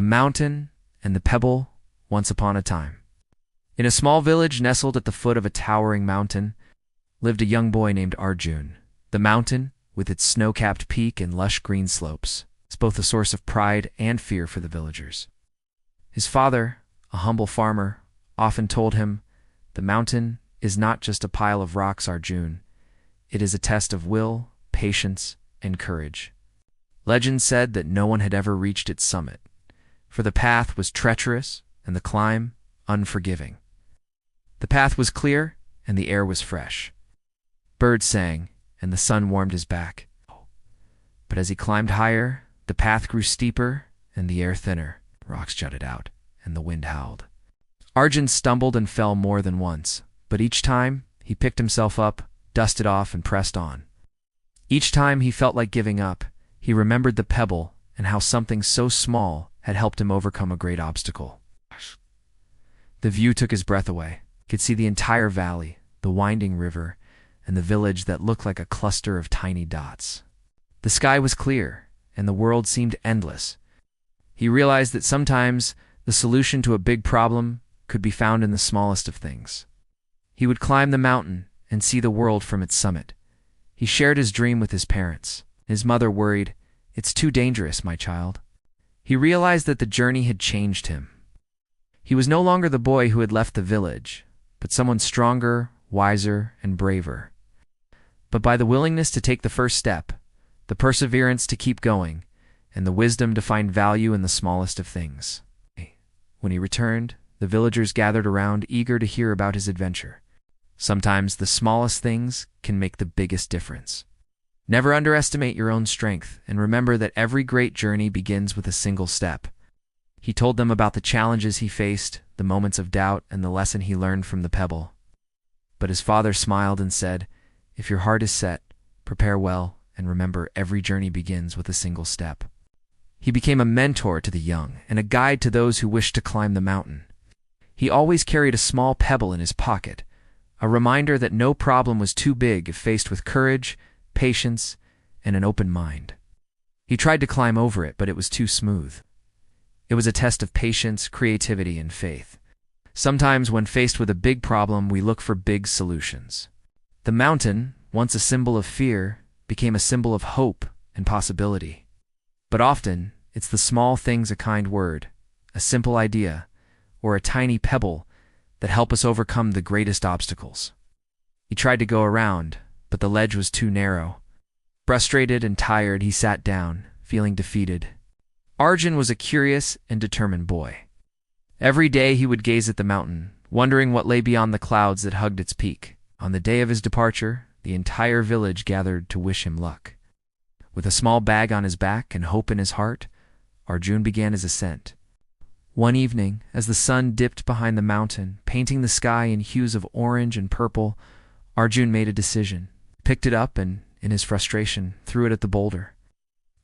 The Mountain and the Pebble, once upon a time. In a small village nestled at the foot of a towering mountain lived a young boy named Arjun. The mountain, with its snow-capped peak and lush green slopes, is both a source of pride and fear for the villagers. His father, a humble farmer, often told him, "The mountain is not just a pile of rocks, Arjun. It is a test of will, patience, and courage." Legend said that no one had ever reached its summit, for the path was treacherous and the climb unforgiving. The path was clear and the air was fresh. Birds sang and the sun warmed his back. But as he climbed higher, the path grew steeper and the air thinner. Rocks jutted out and the wind howled. Arjun stumbled and fell more than once, but each time he picked himself up, dusted off, and pressed on. Each time he felt like giving up, he remembered the pebble and how something so small had helped him overcome a great obstacle. The view took his breath away. He could see the entire valley, the winding river, and the village that looked like a cluster of tiny dots. The sky was clear, and the world seemed endless. He realized that sometimes the solution to a big problem could be found in the smallest of things. He would climb the mountain and see the world from its summit. He shared his dream with his parents. His mother worried, "It's too dangerous, my child." He realized that the journey had changed him. He was no longer the boy who had left the village, but someone stronger, wiser, and braver. But by the willingness to take the first step, the perseverance to keep going, and the wisdom to find value in the smallest of things. When he returned, the villagers gathered around, eager to hear about his adventure. Sometimes the smallest things can make the biggest difference. Never underestimate your own strength, and remember that every great journey begins with a single step. He told them about the challenges he faced, the moments of doubt, and the lesson he learned from the pebble. But his father smiled and said, "If your heart is set, prepare well, and remember every journey begins with a single step." He became a mentor to the young and a guide to those who wished to climb the mountain. He always carried a small pebble in his pocket, a reminder that no problem was too big if faced with courage, patience, and an open mind. He tried to climb over it, but it was too smooth. It was a test of patience, creativity, and faith. Sometimes when faced with a big problem, we look for big solutions. The mountain, once a symbol of fear, became a symbol of hope and possibility. But often, it's the small things, a kind word, a simple idea, or a tiny pebble that help us overcome the greatest obstacles. He tried to go around, but the ledge was too narrow. Frustrated and tired, he sat down, feeling defeated. Arjun was a curious and determined boy. Every day he would gaze at the mountain, wondering what lay beyond the clouds that hugged its peak. On the day of his departure, the entire village gathered to wish him luck. With a small bag on his back and hope in his heart, Arjun began his ascent. One evening, as the sun dipped behind the mountain, painting the sky in hues of orange and purple, Arjun made a decision. Picked it up and, in his frustration, threw it at the boulder.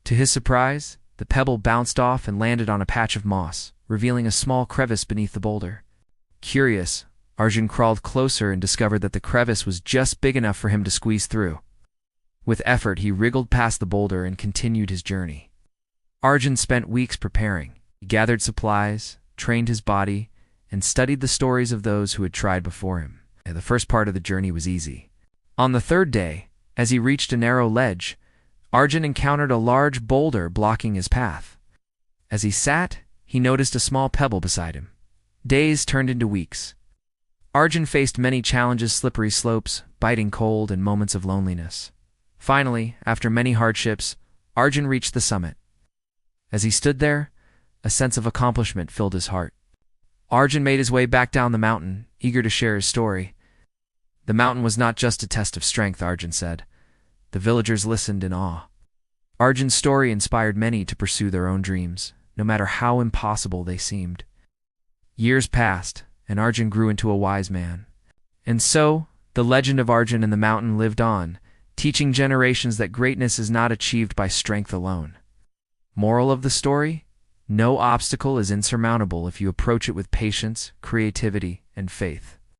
To his surprise, the pebble bounced off and landed on a patch of moss, revealing a small crevice beneath the boulder. Curious, Arjun crawled closer and discovered that the crevice was just big enough for him to squeeze through. With effort, he wriggled past the boulder and continued his journey. Arjun spent weeks preparing. He gathered supplies, trained his body, and studied the stories of those who had tried before him. The first part of the journey was easy. On the third day, as he reached a narrow ledge, Arjun encountered a large boulder blocking his path. As he sat, he noticed a small pebble beside him. Days turned into weeks. Arjun faced many challenges: slippery slopes, biting cold, and moments of loneliness. Finally, after many hardships, Arjun reached the summit. As he stood there, a sense of accomplishment filled his heart. Arjun made his way back down the mountain, eager to share his story. The mountain was not just a test of strength, Arjun said. The villagers listened in awe. Arjun's story inspired many to pursue their own dreams, no matter how impossible they seemed. Years passed, and Arjun grew into a wise man. And so, the legend of Arjun and the mountain lived on, teaching generations that greatness is not achieved by strength alone. Moral of the story? No obstacle is insurmountable if you approach it with patience, creativity, and faith.